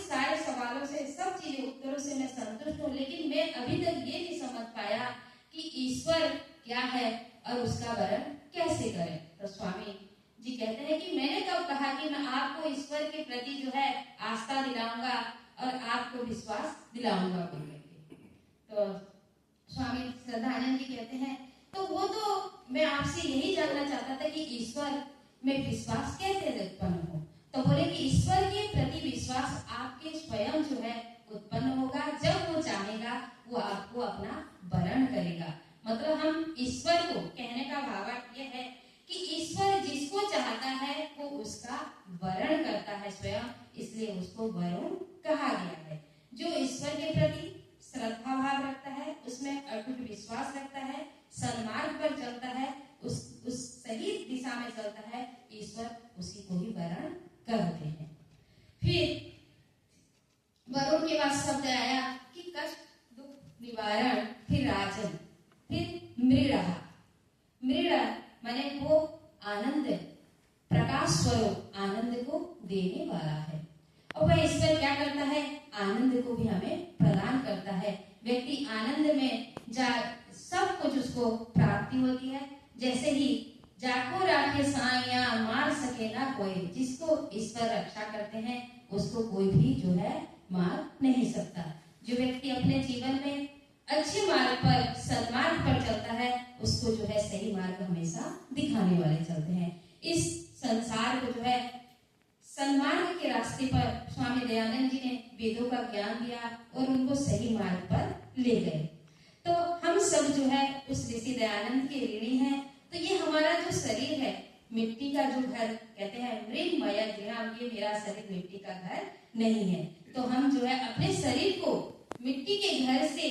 सारे सवालों से, सब चीजें उत्तरों से मैं संतुष्ट हूँ, लेकिन मैं अभी तक ये नहीं समझ पाया कि ईश्वर क्या है और उसका वर्णन कैसे करें। तो स्वामी जी कहते हैं कि मैंने कब कहा कि मैं आपको ईश्वर के प्रति जो है आस्था दिलाऊंगा और आपको विश्वास दिलाऊंगा बोल करके। तो स्वामी श्रद्धानंद जी कहते हैं तो वो तो मैं आपसे यही जानना चाहता था कि ईश्वर में विश्वास कैसे उत्पन्न हो। तो बोले कि ईश्वर के प्रति विश्वास आपके स्वयं जो है उत्पन्न होगा, जब वो चाहेगा वो आपको अपना वरण करेगा। मतलब हम ईश्वर को, कहने का भावार्थ यह है कि ईश्वर जिसको चाहता है वो उसका वरण करता है स्वयं, इसलिए उसको वरुण कहा गया है। जो ईश्वर के प्रति श्रद्धा भाव रखता है, उसमें अटूट विश्वास रखता है, सन्मार्ग पर चलता है, उस सही दिशा में चलता है, ईश्वर उसी को ही वरण करते हैं। फिर वरुण के बाद शब्द आया कि कष्ट दुख निवारण, फिर राजन, फिर मृड़ा। मृड़ा माने वो आनंद, प्रकाश स्वरूप आनंद को देने वाला है। और वह ईश्वर क्या करता है, आनंद को भी हमें प्रदान करता है। व्यक्ति आनंद में जा सब कुछ उसको प्राप्ति होती है। जैसे ही जाको राखे साया मार सके ना कोई, जिसको ईश्वर रक्षा करते हैं उसको कोई भी जो है मार नहीं सकता। जो व्यक्ति अपने जीवन में अच्छे मार्ग पर, सन्मार्ग पर चलता है, उसको जो है सही मार्ग हमेशा दिखाने वाले चलते हैं। इस संसार को जो है सन्मार्ग के रास्ते पर स्वामी दयानंद जी ने वेदों का ज्ञान दिया और उनको सही मार्ग पर ले गए। तो हम सब जो है उस ऋषि दयानंद के ऋणी हैं। तो ये हमारा जो शरीर है, मिट्टी का जो घर कहते हैं, मृन्मय गृहम्, ये मेरा शरीर मिट्टी का घर नहीं है। तो हम जो है अपने शरीर को मिट्टी के घर से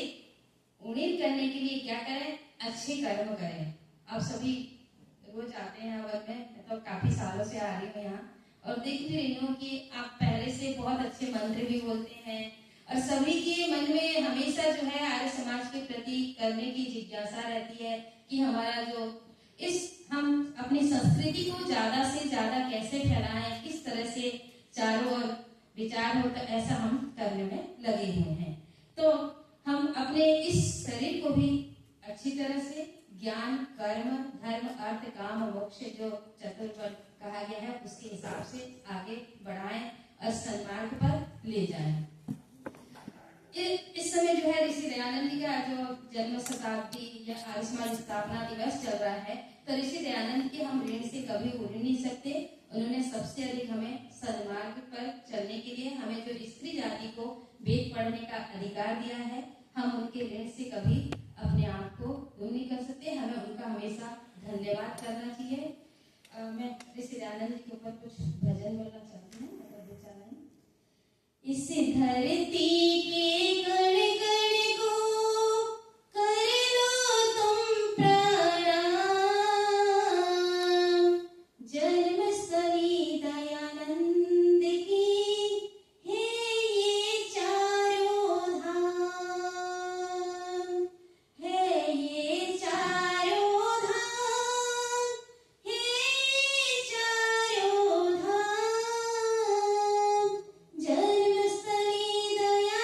उन्नीत करने के लिए क्या करें, अच्छे कर्म करें। अब सभी रोज आते हैं अवध में, मैं तो काफी सालों से आ रही हूँ यहाँ और देख भी रही हूँ कि आप पहले से बहुत अच्छे मंत्र भी बोलते हैं और सभी के मन में हमेशा जो है आर्य समाज के प्रति करने की जिज्ञासा रहती है कि हमारा जो हम अपनी संस्कृति को ज्यादा से ज्यादा कैसे फैलाएं, किस तरह से चारों ओर विचार हो, तो ऐसा हम करने में लगे हुए हैं। तो हम अपने इस शरीर को भी अच्छी तरह से ज्ञान, कर्म, धर्म, अर्थ, काम, मोक्ष जो चतुर्वर्ग कहा गया है उसके हिसाब से आगे बढ़ाएं और सन्मार्ग पर ले जाएं। इस समय जो है ऋषि दयानंद जी का जो जन्म शताब्दी या आर्य समाज स्थापना दिवस चल रहा है, तो ऋषि दयानंद के हम ऋण से कभी उड़ नहीं सकते। उन्होंने सबसे अधिक हमें सन्मार्ग पर चलने के लिए, हमें जो स्त्री जाति को वेद पढ़ने का अधिकार दिया है, हम उनके ऋण से कभी अपने आप को दूर नहीं कर सकते। हमें उनका हमेशा धन्यवाद करना चाहिए। मैं ऋषि दयानंद जी के ऊपर कुछ भजन बोलना चाहती हूँ। इस धरती के कण कण को कर लो तुम प्रणाम, जन्मस्थली दयानंद की है ये चारों धाम, है ये चारों धाम, है ये चारों धाम, जन्मस्थली दयानंद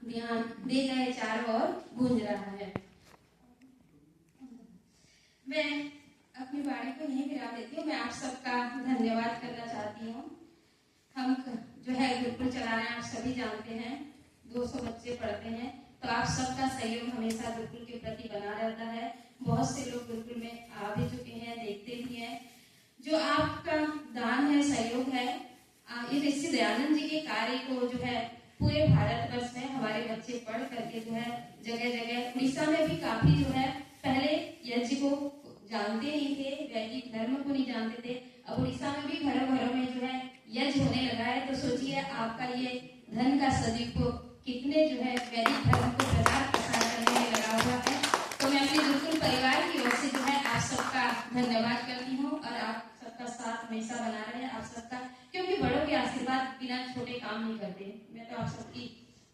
ध्यान दे गए चारों ओर गूंज रहा है। मैं अपनी वाणी को यहीं विराम देती हूँ। मैं आप सबका धन्यवाद करना चाहती हूँ। हम जो है गुरुकुल चला रहे हैं, आप सभी जानते हैं, 200 बच्चे पढ़ते हैं, तो आप सबका सहयोग हमेशा गुरुकुल के प्रति बना रहता है। बहुत से लोग गुरुकुल में आ भी चुके हैं, देखते भी हैं। जो आपका दान है, सहयोग है, ये ऋषि दयानंद जी के कार्य को जो है पूरे भारतवर्ष में हमारे बच्चे पढ़ करके जो है जगह जगह, उड़ीसा में भी काफी जो है, पहले यज्ञ को जानते नहीं थे, वैदिक धर्म को नहीं जानते थे, अब उड़ीसा में भी घरों घरों में जो है यज्ञ होने लगा है। तो सोचिए आपका ये धन का सदुपयोग कितने जो है वैदिक धर्म को प्रचार प्रसार करने में लगा हुआ है। तो मैं अपने गुरुकुल परिवार की ओर से जो है आप सबका धन्यवाद करती हूँ और आप सबका साथ हमेशा बना रहे, आप सबका, क्योंकि बड़ों के आशीर्वाद बिना छोटे काम नहीं करते। मैं तो आप सबकी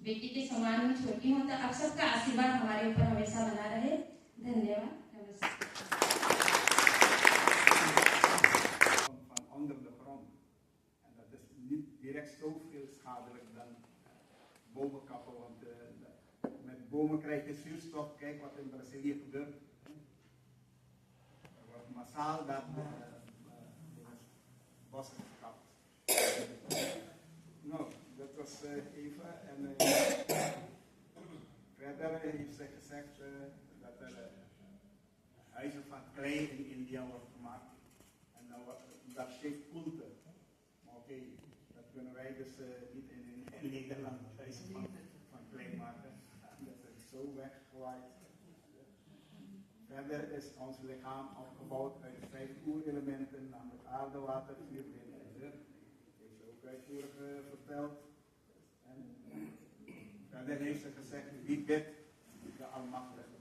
बेटी के समान हूँ, छोटी हूँ, तो आप सबका आशीर्वाद हमारे ऊपर हमेशा बना रहे। धन्यवाद, नमस्कार। Van onder de grond. En dat is niet direct zoveel schadelijk dan bomen kappen, want met bomen krijg je zuurstof. Kijk wat in Brazilië gebeurt. Er wordt massaal dat bossen gekapt. Nou, dat was even. En verder heeft ze gezegd dat er huizen van klei in India wordt gemaakt. En dat geeft koelte. Maar oké, dat kunnen wij dus niet in Nederland huizen van klei maken. Dat is zo weggegooid. Verder is ons lichaam opgebouwd uit 5 oerelementen, namelijk aarde, water, vuur, wind en lucht. Dat heeft ze ook uitvoerig verteld. En verder heeft ze gezegd, wie bidt, de Almachtige.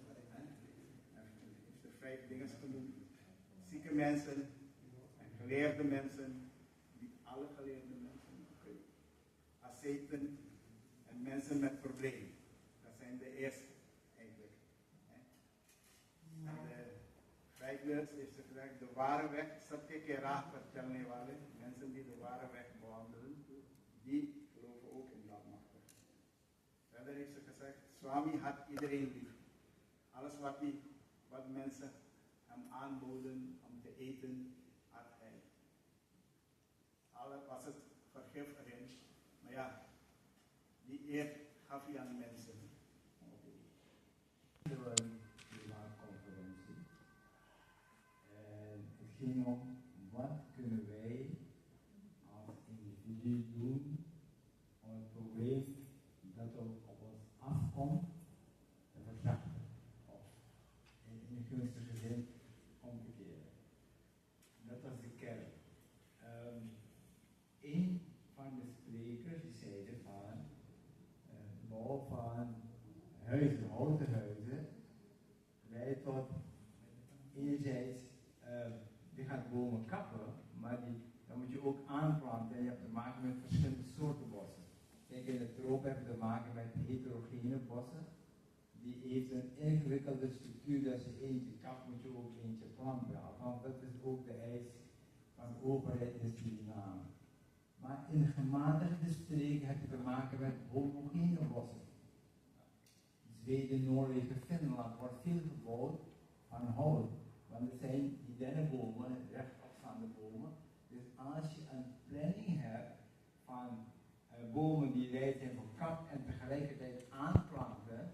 En heeft er 5 dingen genoemd. Zieke mensen, geleerde mensen, niet alle geleerde mensen, asceten en mensen met problemen. Dat zijn de eerste eigenlijk. En de vijfde heeft ze gezegd, de ware weg, sabke ke raah par chalne wale, mensen die de ware weg bewandelen, die geloven ook in de Almachtige. Verder heeft ze gezegd, Swami had iedereen lief. Alles wat mensen hem aanboden om te eten, had hij. Alle was het vergif erin, maar ja, die eer gaf hij aan mensen. Conferentie. En het ging om wat kunnen wij als individu doen om het probleem dat er op ons afkomt te verzachten. Of in een gunstige zin om te keren. Dat was de kern. Een van de sprekers die zeiden van bouw van huizen, houten huizen, leidt tot enerzijds, je gaat bomen kappen, maar dan moet je ook aanplanten en je hebt te maken met verschillende soorten bossen. Kijk, in het troop heb je te maken met heterogene bossen. Die heeft een ingewikkelde structuur, dat als je eentje kapt, moet je ook eentje planten. Want dat is ook de eis van de overheid in Suriname. Maar in gematigde streken heb je te maken met homogene bossen. Zweden, Noorwegen, Finland wordt veel gebouwd van hout. Want het zijn die dennenbomen, rechtopstaande bomen. Dus als je een planning hebt van bomen die rijp zijn gekapt en tegelijkertijd aanplanten,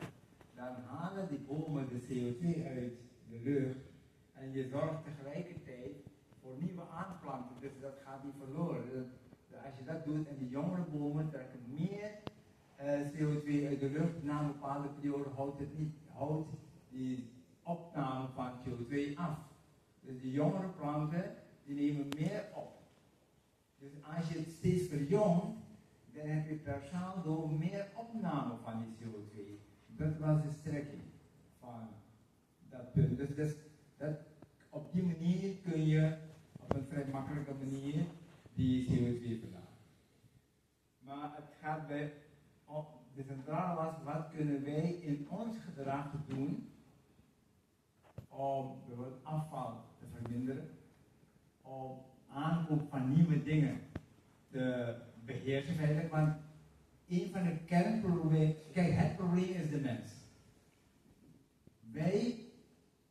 dan halen die bomen de CO2 uit de lucht en je zorgt tegelijkertijd voor nieuwe aanplanten. Dus dat gaat niet verloren. Dus als je dat doet en die jongere bomen trekken meer CO2 uit de lucht, na een bepaalde periode houdt die opname van CO2 af. Dus die jongere planten die nemen meer op. Dus als je het steeds verjongt, dan heb je per saldo meer opname van die CO2. Dat was de strekking van dat punt. Dus op die manier kun je op een vrij makkelijke manier die CO2 verlagen. Maar het gaat bij, de centrale was, wat kunnen wij in ons gedrag doen om bijvoorbeeld afval te verminderen, om aankoop van nieuwe dingen te beheersen feitelijk, want een van de kernproblemen, kijk, het probleem is de mens. Wij,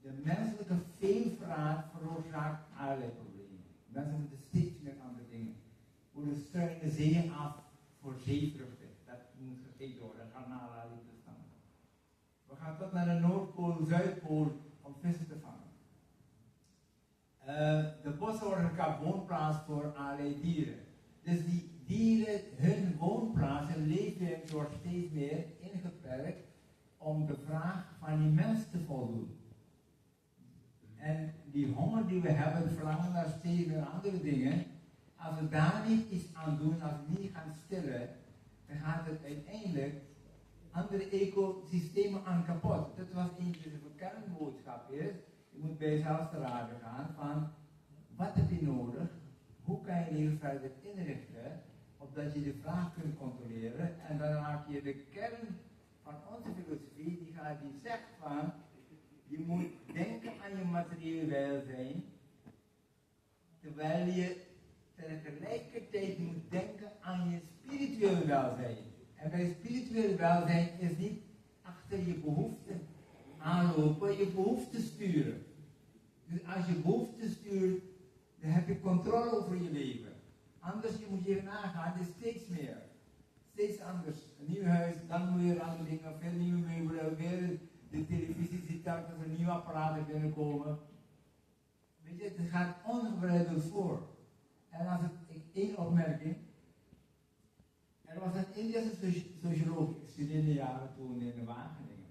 de menselijke veelvraat veroorzaakt allerlei problemen. Mensen moeten steeds meer andere dingen. We struinen de zeeën af voor zeevruchten. Dat moet gezegd worden, garnalenrieten staan. We gaan tot naar de Noordpool, Zuidpool om vissen te vangen. De bossen worden een woonplaats voor allerlei dieren. Dus die dieren, hun woonplaats en leefwerk wordt steeds meer ingeperkt om de vraag van die mens te voldoen. En die honger die we hebben, het verlangen naar steeds meer andere dingen, als we daar niet iets aan doen, als we niet gaan stillen, dan gaat het uiteindelijk andere ecosystemen aan kapot. Dat was eentje de kernboodschap is. Je moet bij jezelf te raden gaan van, wat heb je nodig? Hoe kan je leven verder inrichten, opdat je de vraag kunt controleren? En dan raak je de kern van onze filosofie, die zegt van, je moet denken aan je materiële welzijn, terwijl je tegelijkertijd moet denken aan je spirituele welzijn. En bij spirituele welzijn is niet achter je behoeften aanlopen, je behoeften sturen. Dus als je behoeften stuurt, dan heb je controle over je leven. Anders je moet je nagaan, het is steeds meer. Steeds anders. Een nieuw huis, dan weer andere dingen, veel nieuwe meubelen, weer de televisie ziet dat er nieuwe apparaten binnenkomen. Weet je, het gaat ongebreideld voor. En als één opmerking. Er was een Indiase socioloog, ik studeerde de jaren toen in de Wageningen.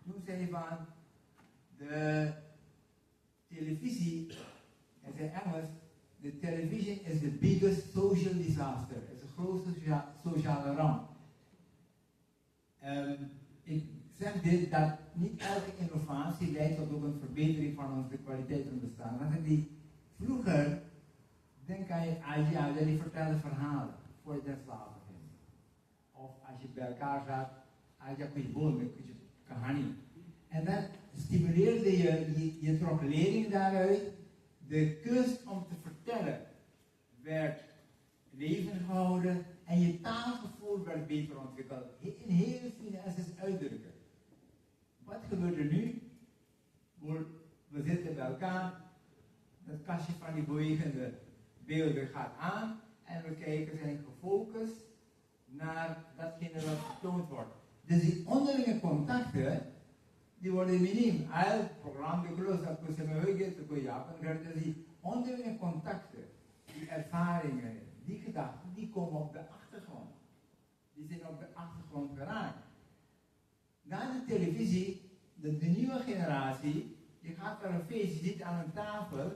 Toen zei hij van, de televisie, hij zei Engels, the television is the biggest social disaster. Het is de grootste sociale ramp. Ik zeg dit, dat niet elke innovatie leidt tot ook een verbetering van onze kwaliteit van bestaan. Want vroeger, denk aan je die vertelde verhalen voor je ten slapen ging. Of als je bij elkaar zat, als je kun je bomen, kun je kahani. En dan stimuleerde je trok lering daaruit. De kunst om te vertellen werd leven gehouden en je taalgevoel werd beter ontwikkeld. In hele finesse uitdrukken. Wat gebeurt er nu? We zitten bij elkaar, het kastje van die bewegende beelden gaat aan en we zijn gefocust naar datgene wat getoond wordt. Dus die onderlinge contacten, die worden miniem. Al programma de geloof dat we zijn heugen te kunnen jagen, dus die onderlinge contacten, die ervaringen, die gedachten, die komen op de achtergrond. Die zijn op de achtergrond geraakt. Na de televisie, de nieuwe generatie, je gaat naar een feest, je zit aan een tafel.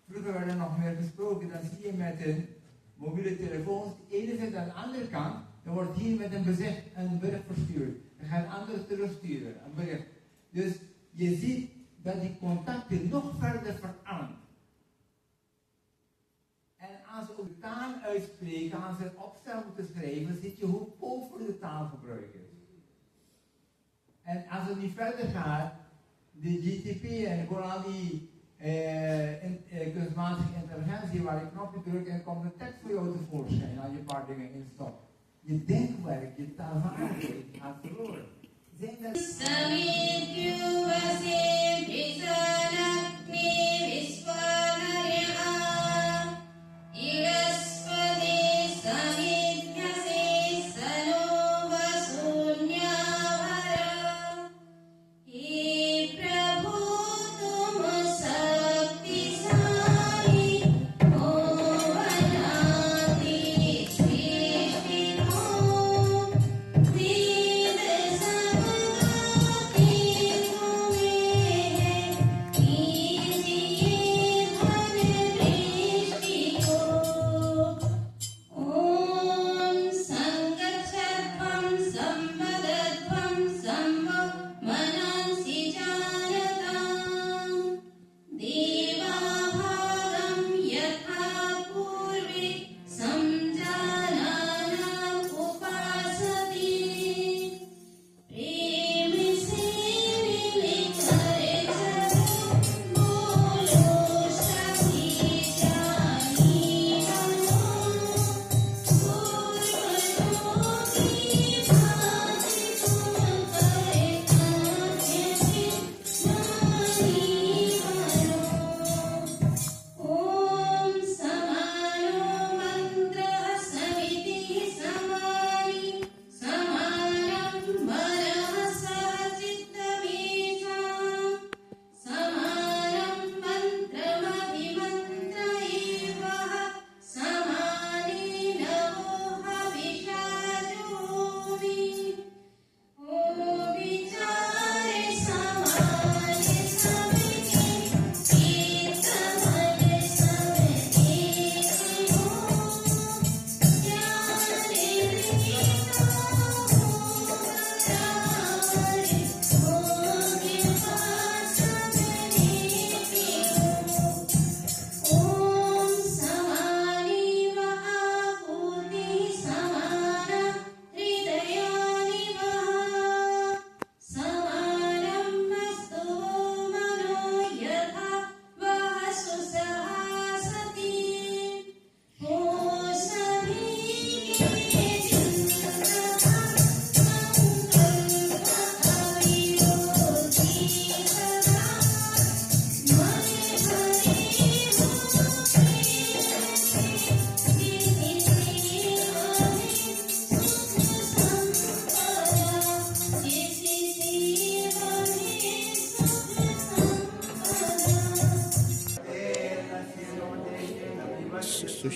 Vroeger werd er nog meer gesproken, dan zie je met een mobiele telefoon, de ene zit aan de andere kant, dan wordt hier met een bericht verstuurd. Dan gaat een andere terugsturen, een bericht. Dus je ziet dat die contacten nog verder veranderen. En als ze ook de taal uitspreken, als ze een opstel moeten schrijven, zie je hoe pover de taalgebruik is. En als het niet verder gaat, de GTP en gewoon al die kunstmatige intelligentie waar je knopje drukt en komt de tekst voor jou tevoorschijn als je een paar dingen instopt. Je denkwerk, je taalvaardigheid gaat verloren. Zijn dat... We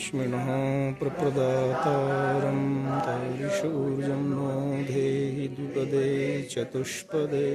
लक्ष्मिणः प्रप्रदातारं तैशूर्यं नो धेहि द्विपदे चतुष्पदे।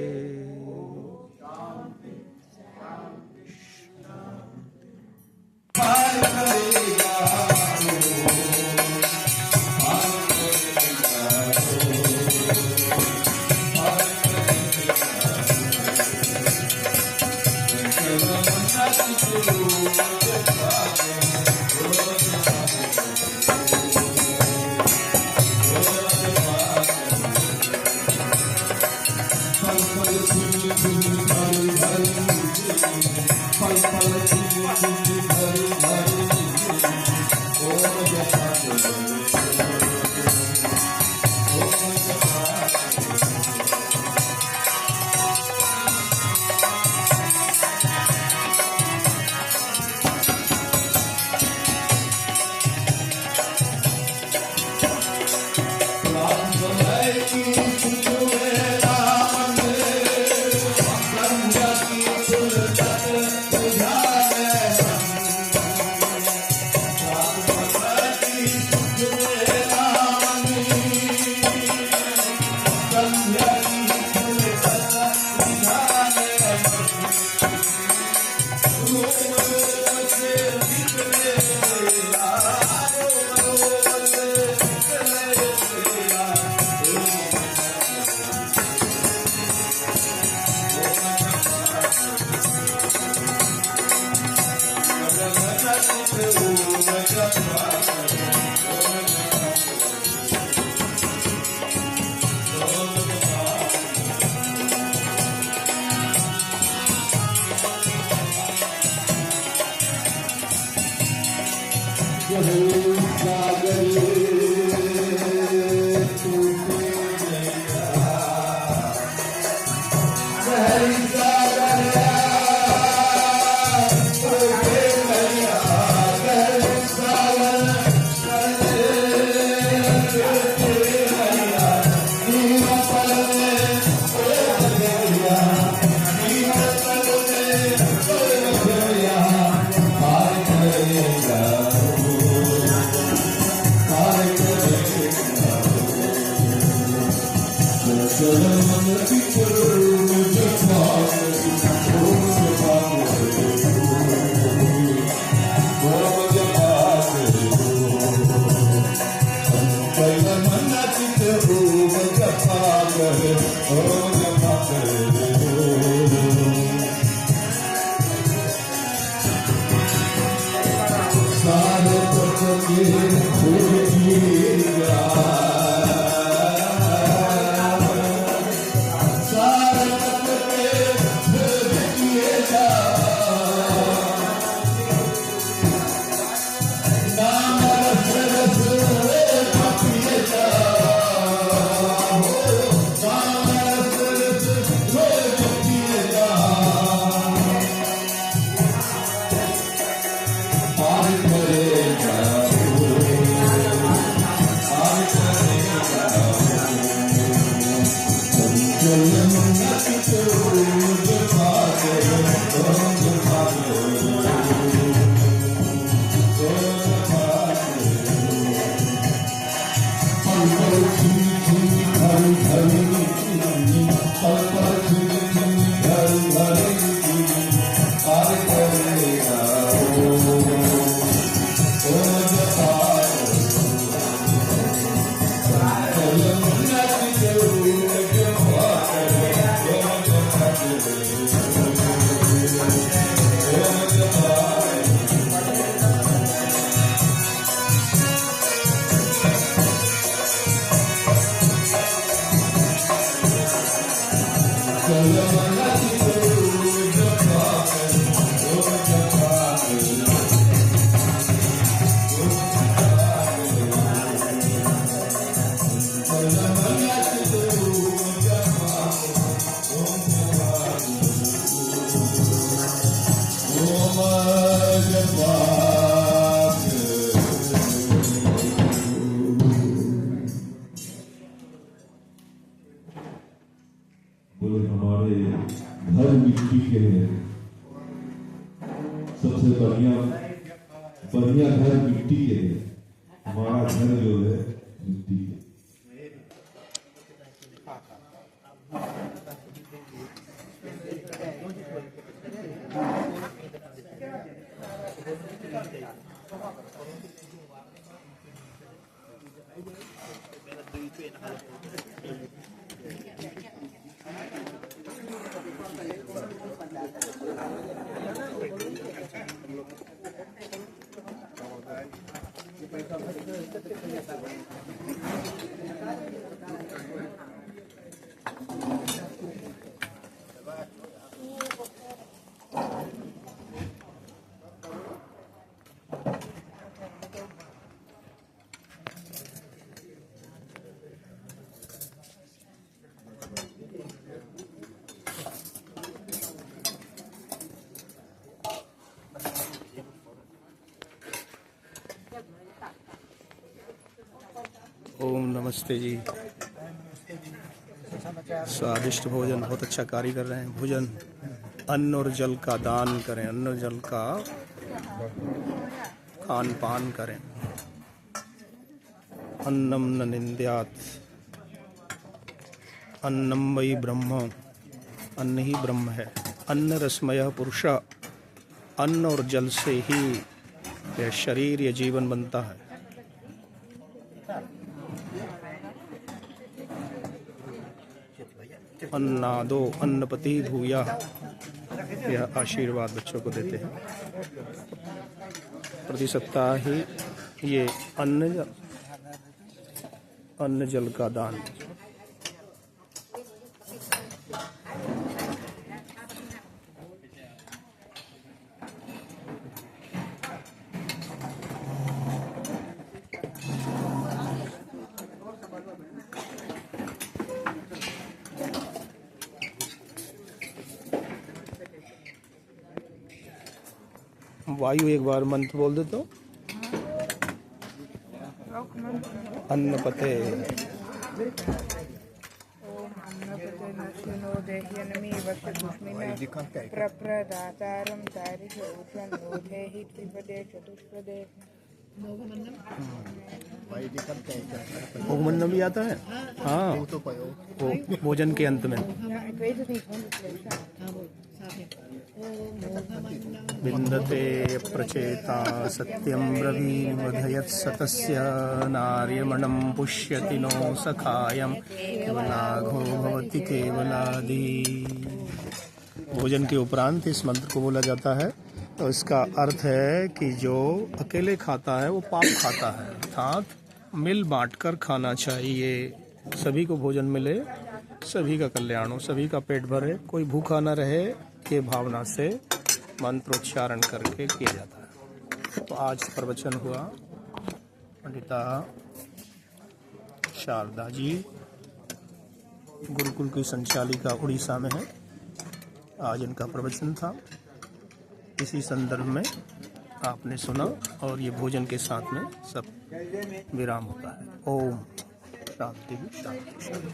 बढ़िया घर मिट्टी के है, हमारा घर जो है मिट्टी के। ओम नमस्ते जी। स्वादिष्ट भोजन, बहुत अच्छा कार्य कर रहे हैं। भोजन, अन्न और जल का दान करें, अन्न और जल का खान पान करें। अन्नम न निंद्यात, अन्नम वही ब्रह्म, अन्न ही ब्रह्म है। अन्न रसमय पुरुष, अन्न और जल से ही यह शरीर, यह जीवन बनता है। अन्नादो अन्नपति भूया, यह आशीर्वाद बच्चों को देते हैं। प्रति सप्ताह ही ये अन्न जल का दान। वायु एक बार मंत्र बोल देते हो। अन्नपते भोगमंडम भी आता है। हाँ, वो भोजन के अंत में। विन्दते प्रचेता सत्यं ब्रवीमधयत् सतस्य नार्यमणं पुष्यति नो सखायं केवलाघो भवति केवलादि। भोजन के उपरांत इस मंत्र को बोला जाता है। तो इसका अर्थ है कि जो अकेले खाता है वो पाप खाता है, अर्थात मिल बांट कर खाना चाहिए। सभी को भोजन मिले, सभी का कल्याण हो, सभी का पेट भरे, कोई भूखा न रहे, ये भावना से मंत्रोच्चारण करके किया जाता है। तो आज प्रवचन हुआ पंडिता शारदा जी, गुरुकुल की संचालिका उड़ीसा में है। आज इनका प्रवचन था। इसी संदर्भ में आपने सुना और ये भोजन के साथ में सब विराम होता है। ओम शांति शांति शांति।